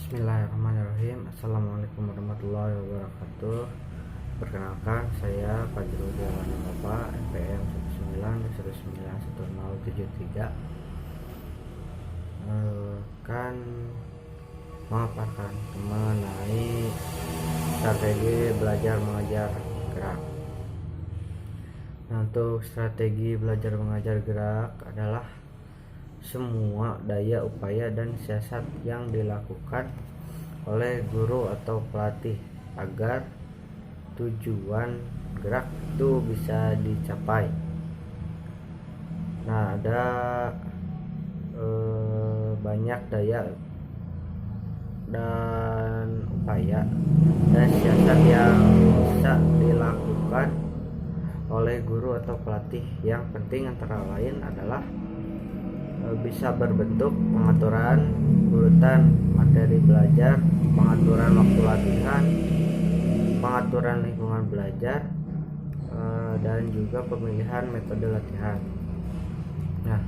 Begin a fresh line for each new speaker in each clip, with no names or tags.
Bismillahirrahmanirrahim. Assalamualaikum warahmatullahi wabarakatuh. Perkenalkan, saya Fajrul Dewana Bapak, NPM 191073, kan memaparkan mengenai strategi belajar mengajar gerak. Nah, untuk strategi belajar mengajar gerak adalah semua daya upaya dan siasat yang dilakukan oleh guru atau pelatih agar tujuan gerak itu bisa dicapai. Nah, ada banyak daya dan upaya dan siasat yang bisa dilakukan oleh guru atau pelatih. Yang penting antara lain adalah bisa berbentuk pengaturan urutan materi belajar, pengaturan waktu latihan, pengaturan lingkungan belajar, dan juga pemilihan metode latihan. Nah,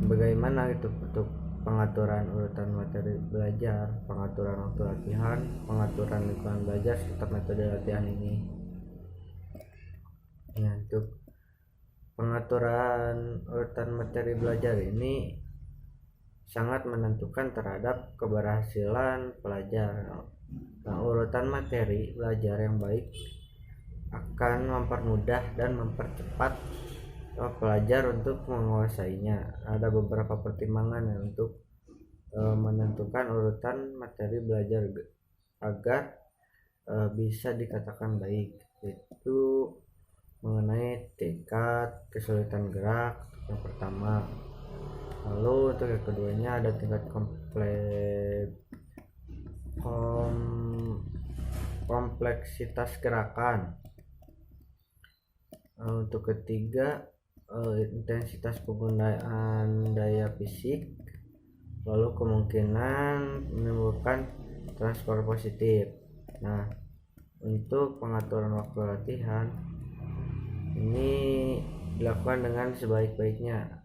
bagaimana itu untuk pengaturan urutan materi belajar, pengaturan waktu latihan, pengaturan lingkungan belajar, serta metode latihan ini? Ya, untuk pengaturan urutan materi belajar ini sangat menentukan terhadap keberhasilan pelajar. Nah, urutan materi belajar yang baik akan mempermudah dan mempercepat pelajar untuk menguasainya. Ada beberapa pertimbangan untuk menentukan urutan materi belajar agar bisa dikatakan baik, yaitu mengenai tingkat kesulitan gerak yang pertama. Lalu untuk yang keduanya ada tingkat kompleksitas gerakan. Untuk ketiga, intensitas penggunaan daya fisik. Lalu kemungkinan menimbulkan transfer positif. Nah, untuk pengaturan waktu latihan ini dilakukan dengan sebaik-baiknya,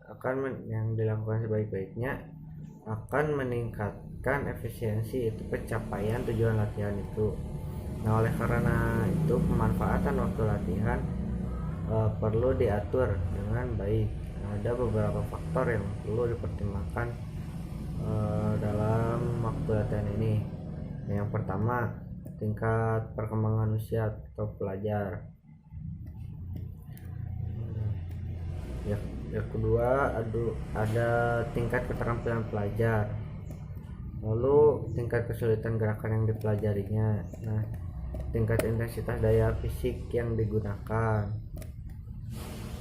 akan meningkatkan efisiensi itu pencapaian tujuan latihan itu. Nah, oleh karena itu pemanfaatan waktu latihan perlu diatur dengan baik. Nah, ada beberapa faktor yang perlu dipertimbangkan dalam waktu latihan ini. Yang pertama, tingkat perkembangan usia atau pelajar. Yang kedua, ada tingkat keterampilan pelajar. Lalu tingkat kesulitan gerakan yang dipelajarinya. Nah, tingkat intensitas daya fisik yang digunakan.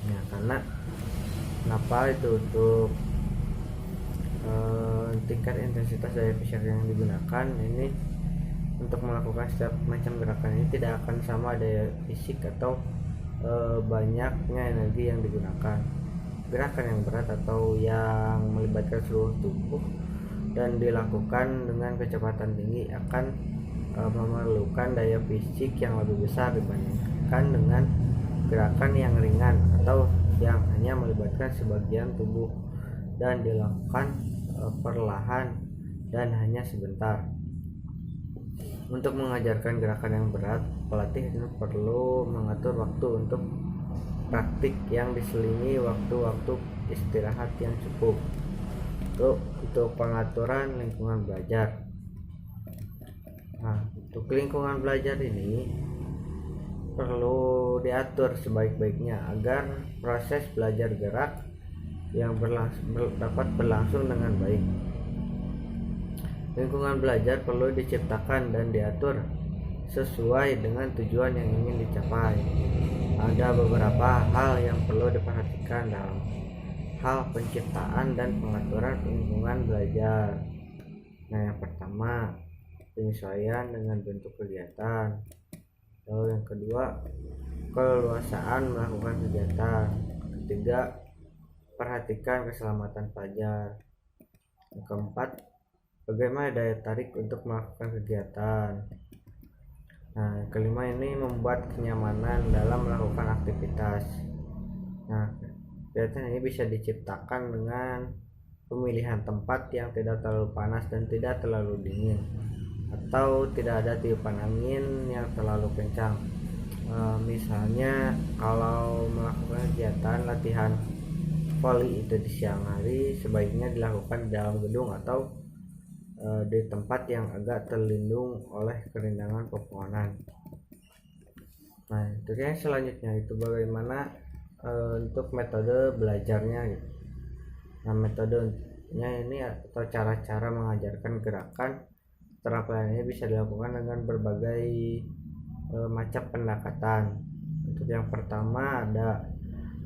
Nah, kenapa itu untuk tingkat intensitas daya fisik yang digunakan ini? Untuk melakukan setiap macam gerakan ini tidak akan sama daya fisik atau banyaknya energi yang digunakan. Gerakan yang berat atau yang melibatkan seluruh tubuh dan dilakukan dengan kecepatan tinggi akan memerlukan daya fisik yang lebih besar dibandingkan dengan gerakan yang ringan atau yang hanya melibatkan sebagian tubuh dan dilakukan perlahan dan hanya sebentar. Untuk mengajarkan gerakan yang berat, pelatih perlu mengatur waktu untuk praktik yang diselingi waktu-waktu istirahat yang cukup. Untuk pengaturan lingkungan belajar. Nah, untuk lingkungan belajar ini perlu diatur sebaik-baiknya agar proses belajar gerak yang dapat berlangsung dengan baik. Lingkungan belajar perlu diciptakan dan diatur sesuai dengan tujuan yang ingin dicapai. Ada beberapa hal yang perlu diperhatikan dalam hal penciptaan dan pengaturan lingkungan belajar. Nah, yang pertama, penyesuaian dengan bentuk kegiatan. Lalu yang kedua, keleluasaan melakukan kegiatan. Ketiga, perhatikan keselamatan pelajar. Yang keempat, bagaimana daya tarik untuk melakukan kegiatan. Nah, kelima ini membuat kenyamanan dalam melakukan aktivitas. Nah, kegiatan ini bisa diciptakan dengan pemilihan tempat yang tidak terlalu panas dan tidak terlalu dingin, atau tidak ada tiupan angin yang terlalu kencang. Misalnya kalau melakukan kegiatan latihan voli itu di siang hari, sebaiknya dilakukan di dalam gedung atau di tempat yang agak terlindung oleh kerindangan pepohonan. Nah, itu yang selanjutnya itu bagaimana untuk metode belajarnya gitu. Nah, metodenya ini atau cara-cara mengajarkan gerakan keterampilan ini bisa dilakukan dengan berbagai macam pendekatan. Untuk yang pertama ada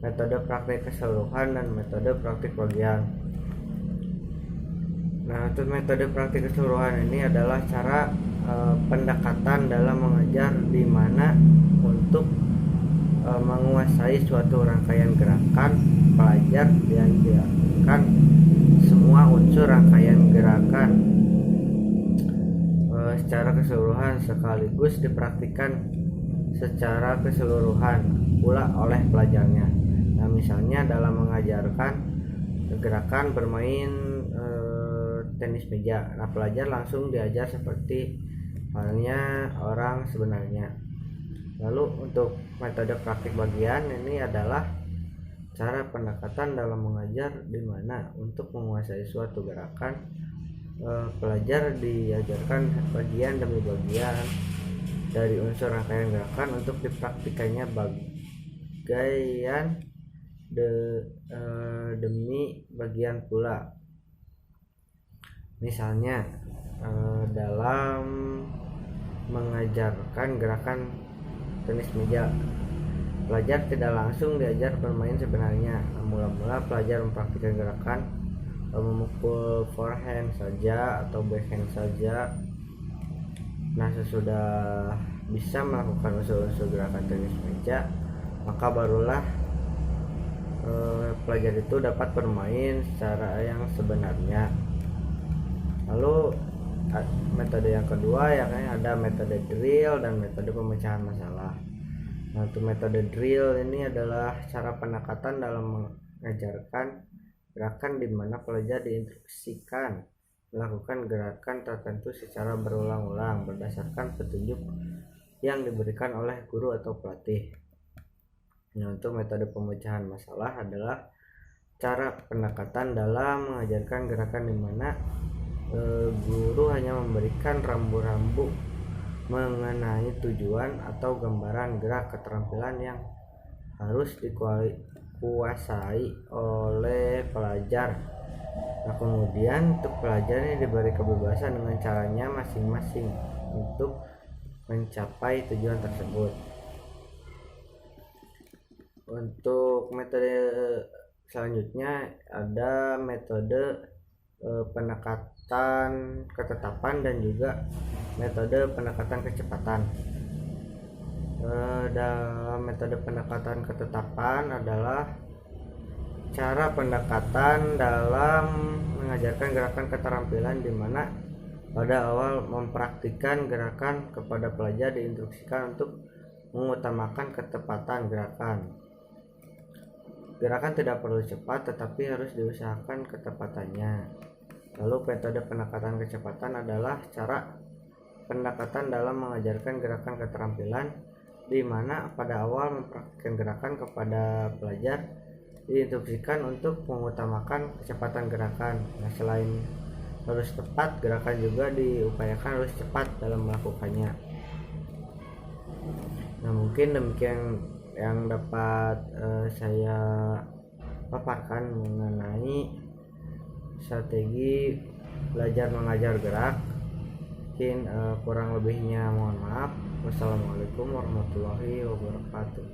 metode praktik keseluruhan dan metode praktik bagian. Nah, untuk metode praktik keseluruhan ini adalah cara pendekatan dalam mengajar di mana untuk menguasai suatu rangkaian gerakan, pelajar diajarkan semua unsur rangkaian gerakan secara keseluruhan sekaligus dipraktikkan secara keseluruhan pula oleh pelajarnya. Nah, misalnya dalam mengajarkan gerakan bermain tenis meja, nah pelajar langsung diajar seperti halnya orang sebenarnya. Lalu untuk metode praktik bagian ini adalah cara pendekatan dalam mengajar di mana untuk menguasai suatu gerakan pelajar diajarkan bagian demi bagian dari unsur rangkaian gerakan untuk dipraktikannya bagian demi bagian pula. Misalnya dalam mengajarkan gerakan tenis meja, pelajar tidak langsung diajar bermain sebenarnya. Mula-mula pelajar mempraktikkan gerakan memukul forehand saja atau backhand saja. Nah, sesudah bisa melakukan unsur-unsur gerakan tenis meja, maka barulah pelajar itu dapat bermain secara yang sebenarnya. Lalu metode yang kedua yakni ada metode drill dan metode pemecahan masalah. Nah, untuk metode drill ini adalah cara pendekatan dalam mengajarkan gerakan di mana pelajar diinstruksikan melakukan gerakan tertentu secara berulang-ulang berdasarkan petunjuk yang diberikan oleh guru atau pelatih. Nah, untuk metode pemecahan masalah adalah cara pendekatan dalam mengajarkan gerakan di mana guru hanya memberikan rambu-rambu mengenai tujuan atau gambaran gerak keterampilan yang harus dikuasai oleh pelajar. Nah, kemudian untuk pelajar ini diberi kebebasan dengan caranya masing-masing untuk mencapai tujuan tersebut. Untuk metode selanjutnya ada metode pendekatan ketetapan dan juga metode pendekatan kecepatan. Dalam metode pendekatan ketetapan adalah cara pendekatan dalam mengajarkan gerakan keterampilan di mana pada awal mempraktikkan gerakan kepada pelajar diinstruksikan untuk mengutamakan ketepatan gerakan. Gerakan tidak perlu cepat tetapi harus diusahakan ketepatannya. Lalu metode pendekatan kecepatan adalah cara pendekatan dalam mengajarkan gerakan keterampilan di mana pada awal mempraktikkan gerakan kepada pelajar diinstruksikan untuk mengutamakan kecepatan gerakan. Nah, selain harus tepat, gerakan juga diupayakan harus cepat dalam melakukannya. Nah, mungkin demikian yang dapat saya paparkan mengenai strategi belajar mengajar gerak. Mungkin kurang lebihnya mohon maaf. Wassalamualaikum warahmatullahi wabarakatuh.